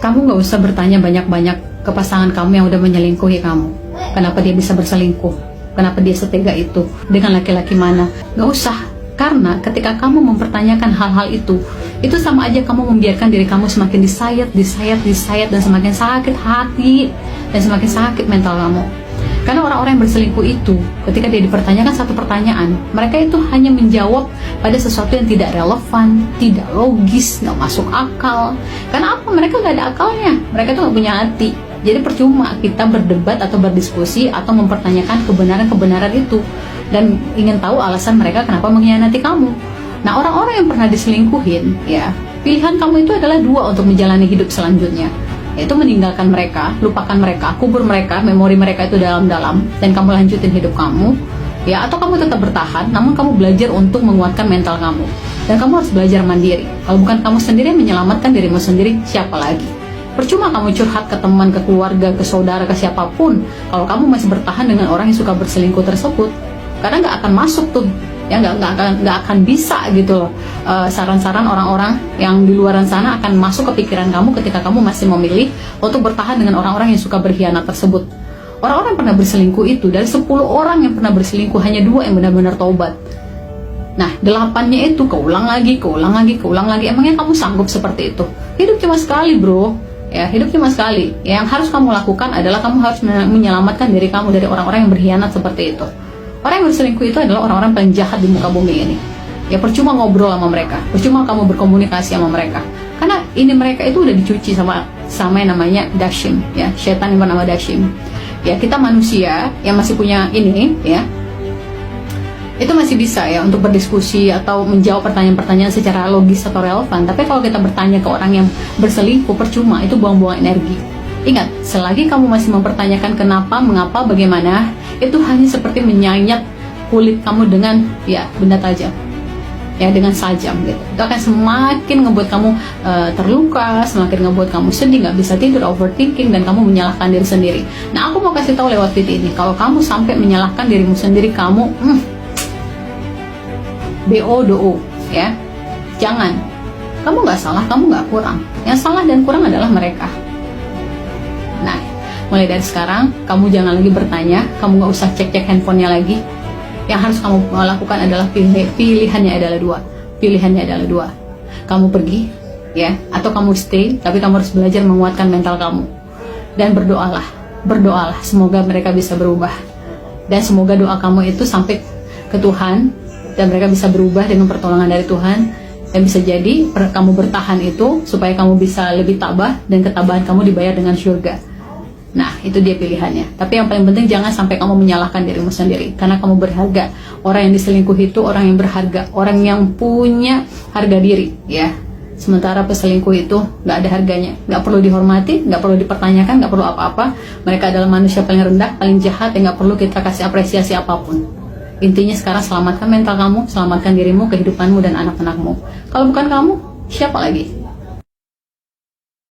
Kamu nggak usah bertanya banyak-banyak ke pasangan kamu yang udah menyelingkuhi kamu. Kenapa dia bisa berselingkuh? Kenapa dia setega itu? Dengan laki-laki mana? Nggak usah. Karena ketika kamu mempertanyakan hal-hal itu sama aja kamu membiarkan diri kamu semakin disayat, dan semakin sakit hati, dan semakin sakit mental kamu. Karena orang-orang yang berselingkuh itu, ketika dia dipertanyakan satu pertanyaan, mereka itu hanya menjawab pada sesuatu yang tidak relevan, tidak logis, nggak masuk akal. Karena apa? Mereka nggak ada akalnya, mereka tuh nggak punya hati. Jadi percuma kita berdebat atau berdiskusi atau mempertanyakan kebenaran-kebenaran itu dan ingin tahu alasan mereka kenapa mengkhianati kamu. Nah, orang-orang yang pernah diselingkuhin, ya, pilihan kamu itu adalah dua untuk menjalani hidup selanjutnya, yaitu meninggalkan mereka, lupakan mereka, kubur mereka, memori mereka itu dalam-dalam, dan kamu lanjutin hidup kamu, ya, atau kamu tetap bertahan, namun kamu belajar untuk menguatkan mental kamu, dan kamu harus belajar mandiri. Kalau bukan kamu sendiri yang menyelamatkan dirimu sendiri, siapa lagi? Percuma kamu curhat ke teman, ke keluarga, ke saudara, ke siapapun, kalau kamu masih bertahan dengan orang yang suka berselingkuh tersebut, karena nggak akan masuk tuh, ya, nggak akan bisa gitu loh. Saran-saran orang-orang yang di luaran sana akan masuk ke pikiran kamu ketika kamu masih memilih untuk bertahan dengan orang-orang yang suka berkhianat tersebut. Orang-orang yang pernah berselingkuh itu, dari 10 orang yang pernah berselingkuh, hanya 2 yang benar-benar taubat. Nah, 8-nya itu keulang lagi. Emangnya kamu sanggup seperti itu? Hidup cuma sekali, bro. Ya, hidup cuma sekali. Yang harus kamu lakukan adalah kamu harus menyelamatkan diri kamu dari orang-orang yang berkhianat seperti itu. Orang yang berselingkuh itu adalah orang-orang paling jahat di muka bumi ini. Ya, percuma ngobrol sama mereka, percuma kamu berkomunikasi sama mereka, karena ini mereka itu udah dicuci sama yang namanya dashim, ya, setan yang bernama dashim. Ya, kita manusia yang masih punya ini, ya, itu masih bisa ya untuk berdiskusi atau menjawab pertanyaan-pertanyaan secara logis atau relevan. Tapi kalau kita bertanya ke orang yang berselingkuh, percuma, itu buang-buang energi. Ingat, selagi kamu masih mempertanyakan kenapa, mengapa, bagaimana, itu hanya seperti menyayat kulit kamu dengan, ya, benda tajam, ya, dengan sajam gitu. Itu akan semakin ngebuat kamu terluka, semakin ngebuat kamu sedih, nggak bisa tidur, overthinking, dan kamu menyalahkan diri sendiri. Nah, aku mau kasih tahu lewat video ini, kalau kamu sampai menyalahkan dirimu sendiri, kamu BO, ya, jangan. Kamu nggak salah, kamu nggak kurang. Yang salah dan kurang adalah mereka. Nah, mulai dari sekarang, kamu jangan lagi bertanya, kamu nggak usah cek-cek handphonenya lagi. Yang harus kamu lakukan adalah pilihannya adalah dua. Kamu pergi, ya, atau kamu stay, tapi kamu harus belajar menguatkan mental kamu. Dan berdoalah, semoga mereka bisa berubah. Dan semoga doa kamu itu sampai ke Tuhan, dan mereka bisa berubah dengan pertolongan dari Tuhan. Dan bisa jadi kamu bertahan itu supaya kamu bisa lebih tabah, dan ketabahan kamu dibayar dengan surga. Nah, itu dia pilihannya. Tapi yang paling penting jangan sampai kamu menyalahkan dirimu sendiri, karena kamu berharga. Orang yang diselingkuhi itu orang yang berharga, orang yang punya harga diri, ya. Sementara peselingkuh itu nggak ada harganya, nggak perlu dihormati, nggak perlu dipertanyakan, nggak perlu apa-apa. Mereka adalah manusia paling rendah, paling jahat, yang nggak perlu kita kasih apresiasi apapun. Intinya sekarang selamatkan mental kamu, selamatkan dirimu, kehidupanmu, dan anak-anakmu. Kalau bukan kamu, siapa lagi?